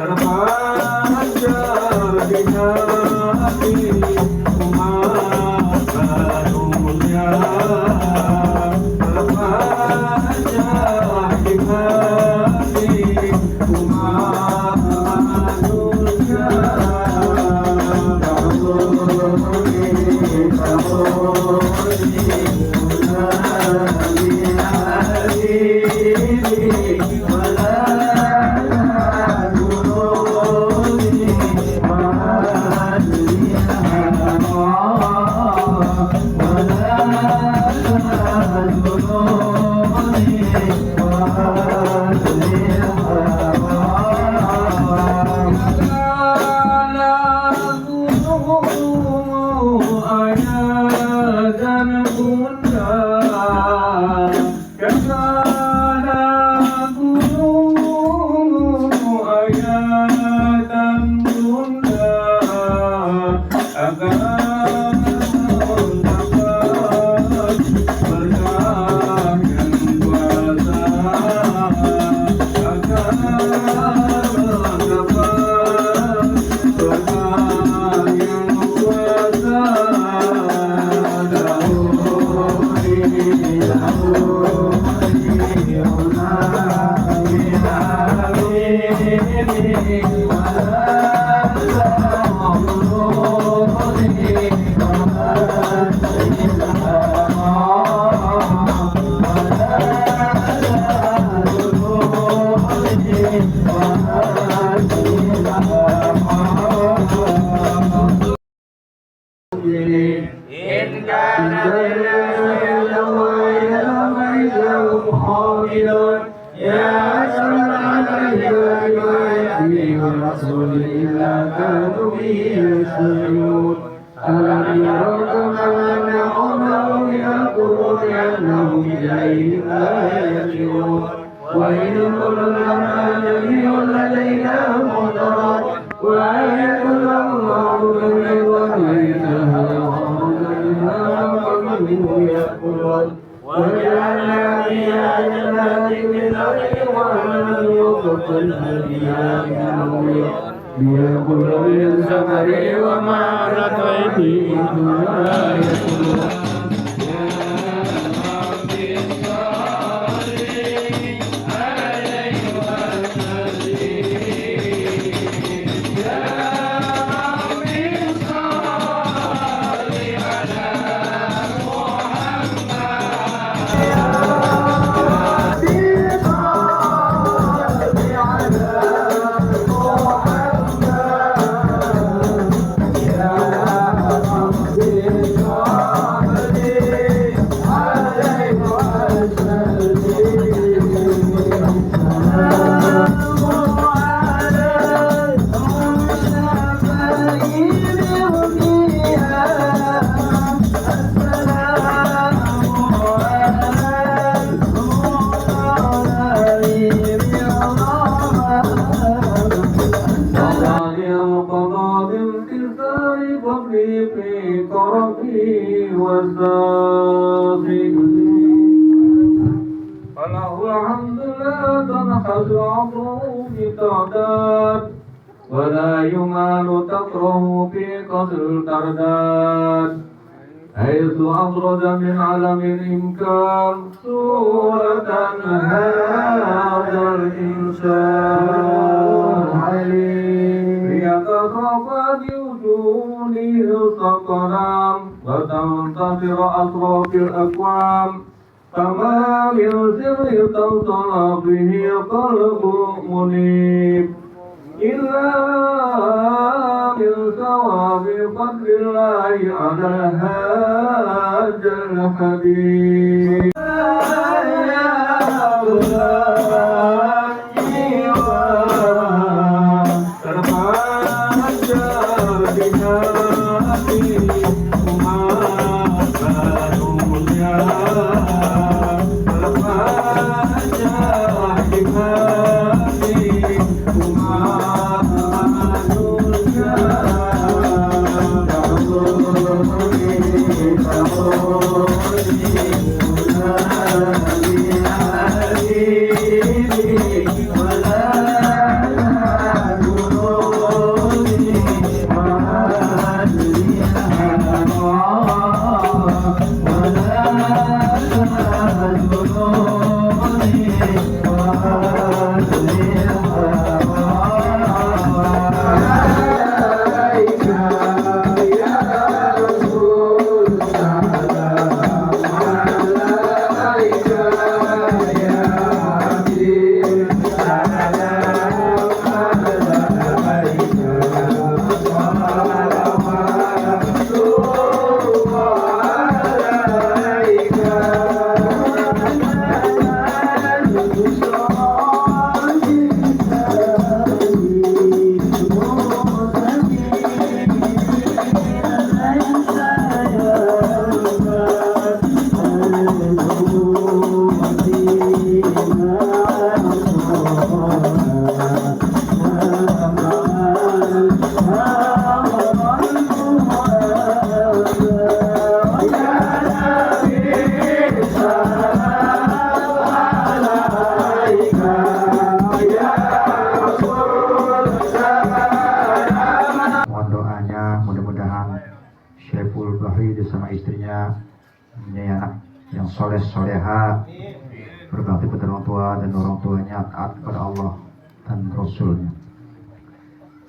terpancar di hati umat manusia, terpancar di hati umat manusia. وجعلنا فيها جنات من نخيل ليأكل من ثمره وما ملكت أيديهم لا يأكلون. ولا يمال تقره في قصر الترداد حيث أخرج من علم الإمكان صورة هذا الإنسان عليم ليتخفى بوجوده الصقرام وتنتصر أطراف الأكوام كما من سر توصل به قلب منيب إلا من ثواب فضل الله على هذا الحبيب. semuanya mempunyai anak yang soleh soleha, berbakti pada orang tua dan orang tuanya taat kepada Allah dan Rasulnya.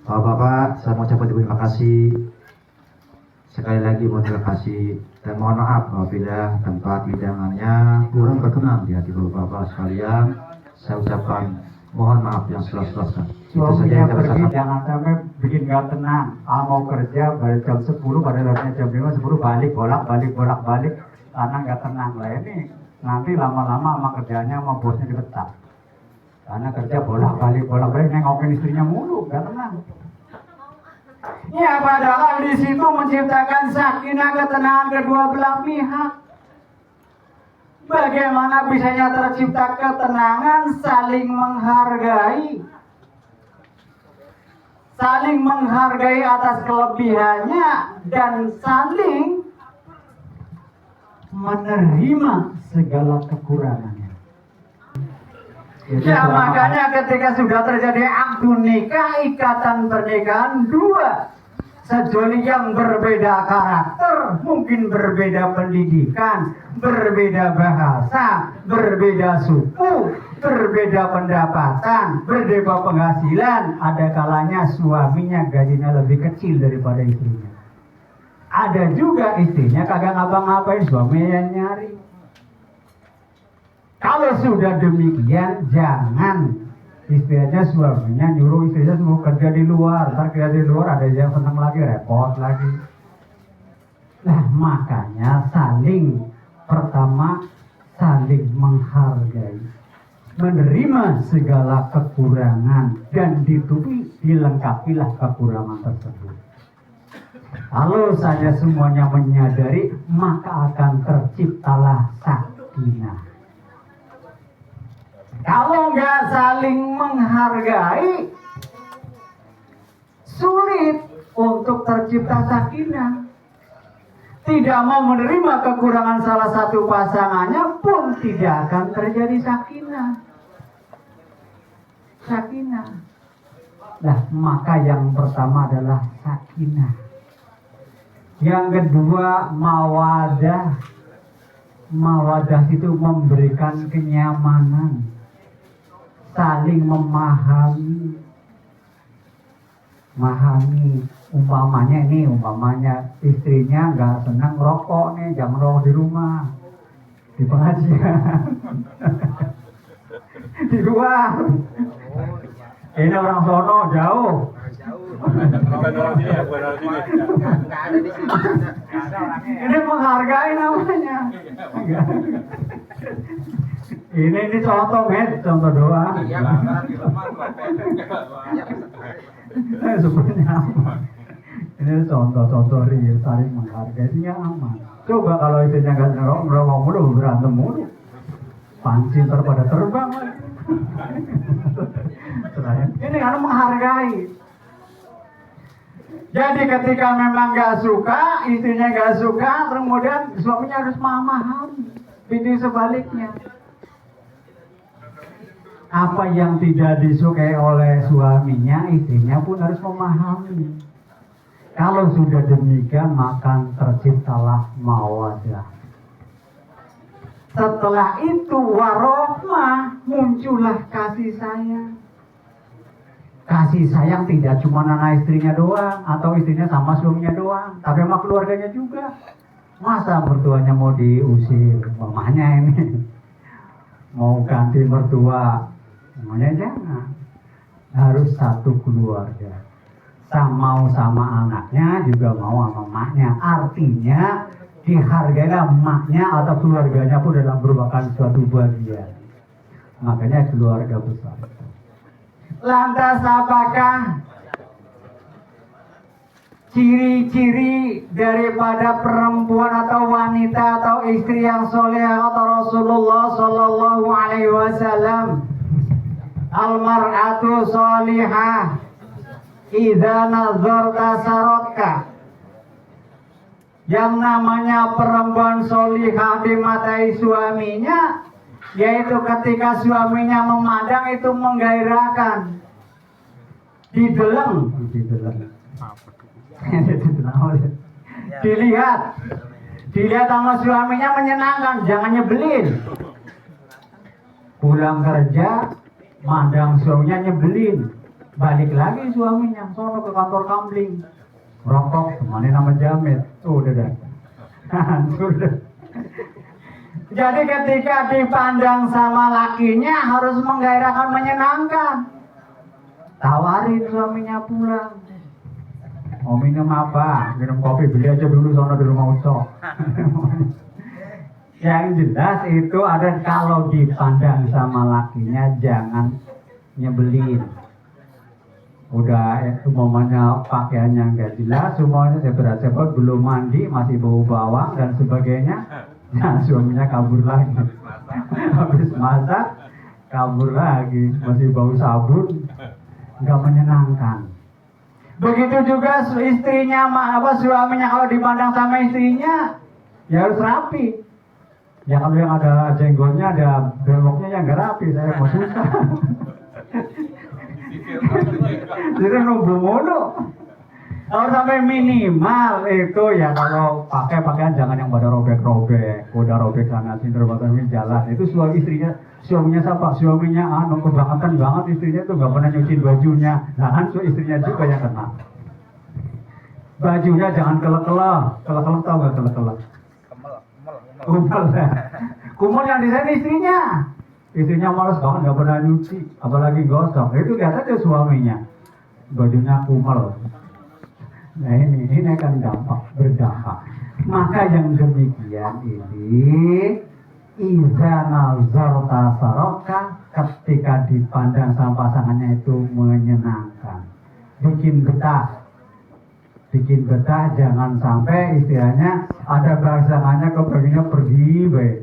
Bapak-bapak, saya mengucapkan terima kasih sekali lagi, mohon terima kasih dan mohon maaf apabila tempat hidangannya kurang berkenan di hati bapak-bapak sekalian. Saya ucapkan mohon maaf yang sebelas-belasnya. Itu saja yang saya pergi, jangan sampai bikin gak tenang. Mau kerja balik jam 10, pada datangnya jam 5, 10 balik, bolak-balik karena gak tenang lah. Ini nanti lama-lama sama kerjanya sama bosnya dipecat. Karena kerja bolak-balik nengokin istrinya mulu, gak tenang. Ya padahal di situ menciptakan sakinah ketenangan kedua belah pihak. Bagaimana bisanya tercipta ketenangan? Saling menghargai atas kelebihannya dan saling menerima segala kekurangannya. Ya makanya ketika sudah terjadi akdu nikah, ikatan pernikahan dua sejoli yang berbeda karakter, mungkin berbeda pendidikan, berbeda bahasa, berbeda suku, berbeda pendapatan, berbeda penghasilan. Ada kalanya suaminya gajinya lebih kecil daripada istrinya. Ada juga istrinya kagak ngapa-ngapain, suaminya yang nyari. Kalau sudah demikian, jangan istilahnya suaminya nyuruh istrinya suruh kerja di luar, ntar kerja di luar ada yang senang lagi, repot lagi. Nah makanya pertama saling menghargai, menerima segala kekurangan dan dilengkapilah kekurangan tersebut. Kalau saja semuanya menyadari, maka akan terciptalah sakinah. Kalau nggak saling menghargai, sulit untuk tercipta sakinah. Tidak mau menerima kekurangan salah satu pasangannya pun tidak akan terjadi sakinah. Nah, maka yang pertama adalah sakinah. Yang kedua, mawadah. Mawadah itu memberikan kenyamanan, saling memahami. Umpamanya istrinya nggak senang rokok nih, jangan rokok di rumah, di pengajian, di luar. Ini orang sono jauh. Bukan orang sini ya, bukan orang sini. Nggak ada di sini. Ini menghargai namanya. Ini contoh contoh doang. Iya, benar. Sebenarnya aman. Ini contoh real, saling menghargai, ini aman. Coba kalau istrinya nggak ngerokok mulu, berantem mulu, panci pada terbang lagi. Ini harus menghargai. Jadi ketika memang nggak suka, istrinya nggak suka, kemudian suaminya harus memahami. Pintu sebaliknya. Apa yang tidak disukai oleh suaminya, istrinya pun harus memahami. Kalau sudah demikian, maka terciptalah mawadah. Setelah itu warohmah, muncullah kasih sayang. Kasih sayang tidak cuma anak istrinya doang, atau istrinya sama suaminya doang, tapi sama keluarganya juga. Masa mertuanya mau diusir, mamanya ini mau ganti mertua, namanya jangan. Harus satu keluarga, mau sama anaknya juga mau sama maknya. Artinya dihargailah maknya atau keluarganya pun dalam merupakan suatu bagian. Makanya keluarga besar. Lantas apakah ciri-ciri daripada perempuan atau wanita atau istri yang soleh atau Rasulullah Sallallahu Alaihi Wasallam? Al-mar'atu solihah idza nazarta sarotka. Yang namanya perempuan solihah di mata suaminya, yaitu ketika suaminya memandang itu menggairahkan, dilihat Dilihat sama suaminya menyenangkan, jangan nyebelin. Pulang kerja, mandang suaminya nyebelin. Balik lagi suaminya, sono ke kantor Kamling. Rokok, temannya nama Jamit. Udah dah. Hancur dah. Jadi ketika dipandang sama lakinya harus menggairahkan, menyenangkan. Tawarin suaminya pulang. Mau minum apa? Minum kopi, beli aja dulu sono di rumah Ucok. Yang jelas itu ada kalau dipandang sama lakinya jangan nyebelin. Udah umumnya pakaiannya nggak jelas, semuanya sebut belum mandi, masih bau bawang dan sebagainya. Nah suaminya kabur lagi. Habis masak kabur lagi, masih bau sabun, nggak menyenangkan. Begitu juga istrinya, suaminya kalau dipandang sama istrinya, ya harus rapi. Ya kalau yang ada jenggotnya, ada brewoknya yang nggak rapi, saya mau susah. Jadi nunggu mulu. Kalau sampai minimal itu ya kalau pakai pakaian jangan yang pada robek-robek, udah robek sana sini robek jalan. Itu suaminya siapa? Suaminya kebangetan banget istrinya tuh nggak pernah nyuciin bajunya. Nah kan istrinya juga yang kena. Bajunya jangan kelek-kelek tau nggak kelek-kelek? Kumel ya. Kumel yang di sana istrinya. Istrinya malas banget nggak pernah nyuci, apalagi gosok. Itu lihat aja suaminya, bajunya kumel. Nah ini akan berdampak. Maka yang demikian ini iza nazarta saroka, ketika dipandang sama pasangannya itu menyenangkan, bikin betah, jangan sampai istilahnya ada pasangannya kepergiannya pergi baik.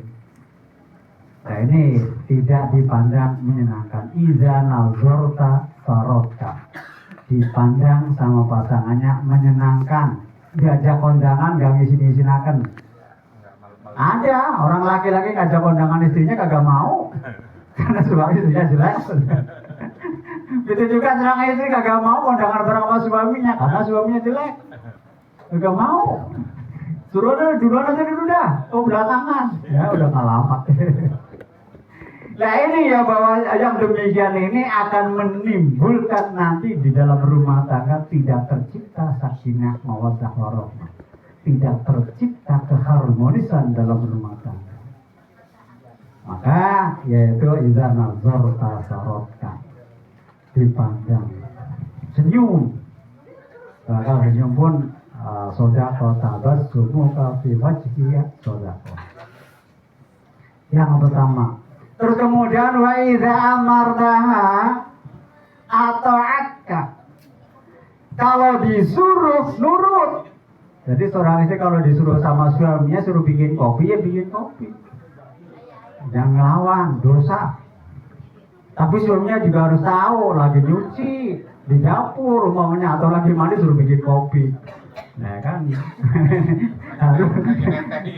Nah ini tidak dipandang menyenangkan. Iza nazarta saroka, dipandang sama pasangannya menyenangkan, diajak kondangan gak ngisin-ngisinaken. Ada orang laki-laki ngajak kondangan istrinya kagak mau karena suami istrinya jelek. Itu juga serang istri kagak mau kondangan bareng sama suaminya karena suaminya jelek, kagak mau. Suruh duluan aja dulu dah, belakangan ya udah ngalamat. Nah ini ya bahwa yang demikian ini akan menimbulkan nanti di dalam rumah tangga tidak tercipta sakinah mawaddah warahmah, tidak tercipta keharmonisan dalam rumah tangga. Maka yaitu idza nazarta sarotka, dipandang senyum. Kalau senyum pun sodaqah tabassumuka fi wajhiha sodaqah. Yang pertama. Terus kemudian wa idza amartaha ata'atka, kalau disuruh nurut. Jadi seorang istri kalau disuruh sama suaminya suruh bikin kopi, ya bikin kopi. Jangan ngelawan, dosa. Tapi suaminya juga harus tahu lagi nyuci di dapur umpamanya atau lagi mandi suruh bikin kopi. Nah kan harus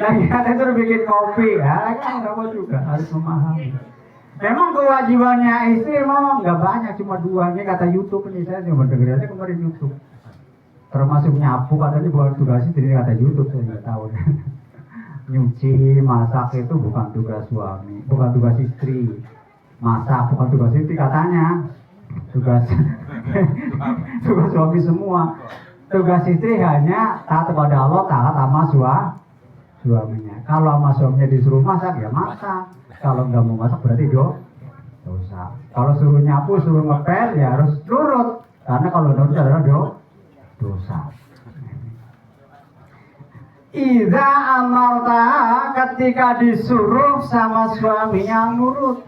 lagi ada suruh bikin kopi, ya kan apa juga harus memahami. Memang kewajibannya istri memang nggak banyak, cuma 2. Ini kata YouTube ini, saya cuma dengar aja kemarin YouTube. Termasuk nyapu katanya bukan tugas istri, kata YouTube saya nggak tahu. Nyuci, masak itu bukan tugas suami, bukan tugas istri. Masak bukan tugas istri katanya, tugas suami semua. Tugas istri hanya taat kepada Allah, taat sama suaminya. Kalau sama suaminya disuruh masak ya masak. Kalau nggak mau masak berarti dosa. Kalau suruh nyapu, suruh ngepel ya harus nurut. Karena kalau nurut adalah dosa. Idza amarta, ketika disuruh sama suaminya nurut.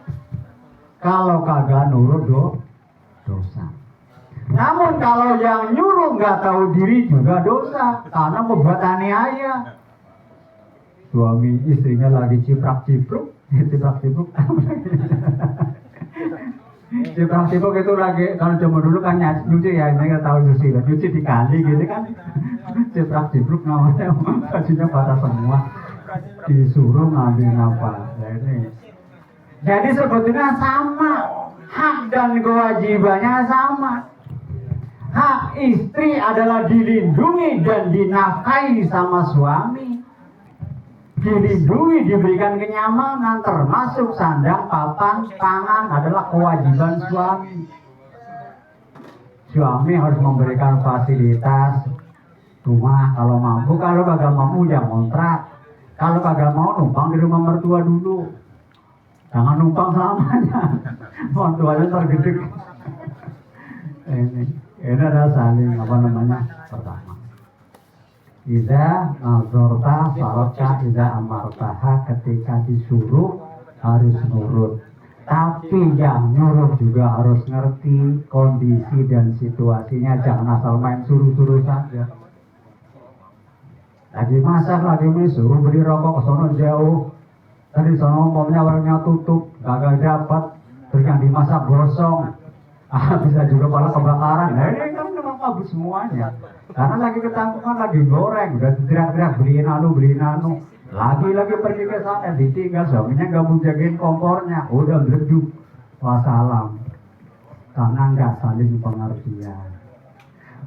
Kalau kagak nurut dosa. Namun kalau yang nyuruh nggak tahu diri juga dosa, karena membuat aniaya. Suami istrinya lagi ciprak-cipruk Ciprak-cipruk itu lagi, kalau zaman dulu kan nyuci ya, ini nggak tahu nyuci di kali gitu kan. Ciprak-cipruk namanya, bajunya patah semua, disuruh ngambil apa. Ya ini. Jadi sebetulnya sama, hak dan kewajibannya sama. Hak istri adalah dilindungi dan dinafkahi sama suami. dilindungi, diberikan kenyamanan, termasuk sandang, papan, pangan adalah kewajiban suami. Suami harus memberikan fasilitas rumah kalau mampu, kalau kagak mampu ya kontrak, kalau kagak mau numpang di rumah mertua dulu, jangan numpang selamanya, mertuanya tergedek. Ini adalah saling pertama. Iza nazorta salaka iza amartaha, ketika disuruh harus nurut. Tapi yang nyuruh juga harus ngerti kondisi dan situasinya, jangan asal main suruh-suruh saja. Lagi masak, lagi suruh beli rokok ke sono jauh. Tadi sono umpamanya warungnya tutup, gagal dapat, terus yang dimasak gosong. Bisa juga malah kebakaran. Nah ini kan memang bagus semuanya. Karena lagi ketangkungan, lagi goreng, udah teriak-teriak beliin anu. Lagi pergi ke sana, ditinggal suaminya gak mau jagain kompornya, udah meleduk. Wassalam. Karena nggak saling pengertian.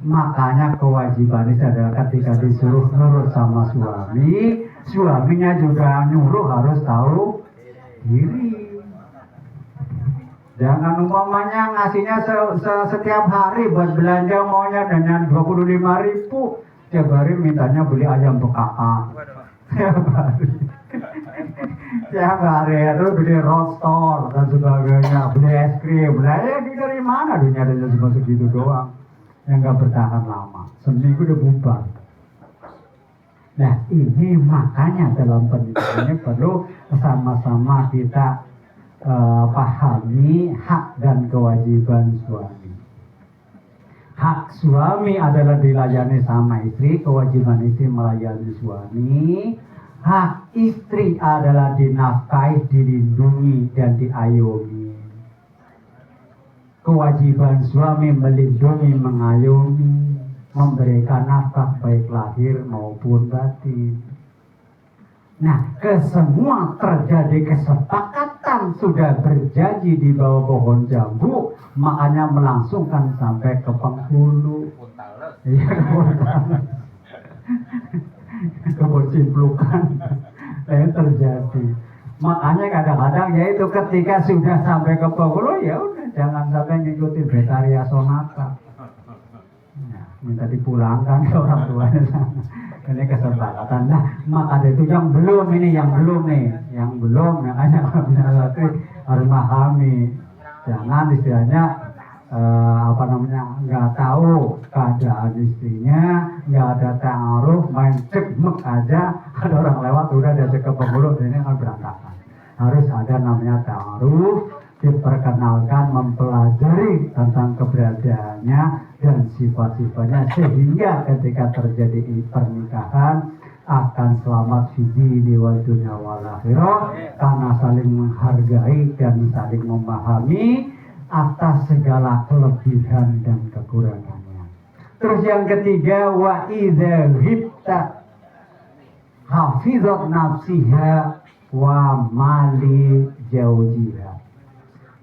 Makanya kewajiban itu adalah ketika disuruh nurut sama suami, suaminya juga nyuruh harus tahu diri. Jangan umpamanya ngasihnya setiap hari buat belanja maunya dengan 25.000, tiap hari mintanya beli ayam bekaka. Tiap hari itu beli roastor dan sebagainya, beli es krim. Nah ya dari mana dunia ada cuma segitu doang yang gak bertahan lama, seminggu udah bubar. Nah ini makanya dalam pendidikan ini perlu sama-sama kita pahami hak dan kewajiban suami. Hak suami adalah dilayani sama istri, kewajiban istri melayani suami. Hak istri adalah dinafkahi, dilindungi, dan diayomi. Kewajiban suami melindungi, mengayomi, memberikan nafkah baik lahir maupun batin. Nah, kesemua terjadi kesepakatan, sudah berjanji di bawah pohon jambu, makanya melangsungkan sampai ke penghulu. Iya, kebun cimplukan. Yang terjadi. Makanya kadang-kadang yaitu ketika sudah sampai ke penghulu, ya udah jangan sampai ngikutin Betaria Sonata. Nah, minta dipulangkan ke orang tuanya sana. Ini kesempatan. Nah, maka itu yang belum nih, makanya harus memahami. Jangan istilahnya nggak tahu keadaan istrinya, nggak ada ta'aruf, main cek aja, ada orang lewat udah diajak ke penghulu, ini kan berantakan. Harus ada namanya ta'aruf, diperkenalkan, mempelajari tentang keberadaannya dan sifat-sifatnya, sehingga ketika terjadi pernikahan akan selamat fi dini wal dunya wal akhirah, karena saling menghargai dan saling memahami atas segala kelebihan dan kekurangannya. Terus yang ketiga, wa idza ghibta hafizat nafsiha wa mali jaujiha.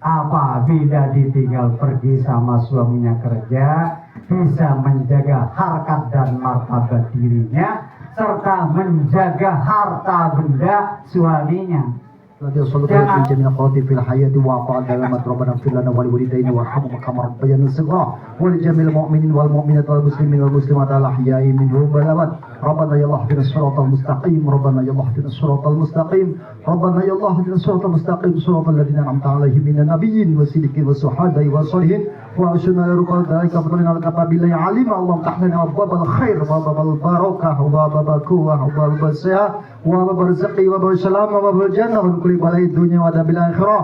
Apabila ditinggal pergi sama suaminya kerja, bisa menjaga harkat dan martabat dirinya, serta menjaga harta benda suaminya. Jangan jami'an qawati fil hayati wa fa'al dalamat rabbana fil lana wal walidaini warhamhum kama rabbayana shighra wal jamil mu'minin wal mu'minat wal muslimin wal muslimat al ahya'i minhum wal amwat rabbana ya Allah ihdinas siratal mustaqim rabbana ya Allah ihdinas siratal mustaqim rabbana ya Allah ihdinas siratal mustaqim siratal ladzina an'amta 'alaihim minan nabiyyin wasiddiqin wasuhada'i wasolihin wa asyhadu an la ilaha illa anta billahi alim Allah tahnana abwabal khair wa babal barakah wa babal quwwah wa babal sihah wa babal rizqi wa babal salam wa babal jannah wa kulli balai dunya wa dabil akhirah.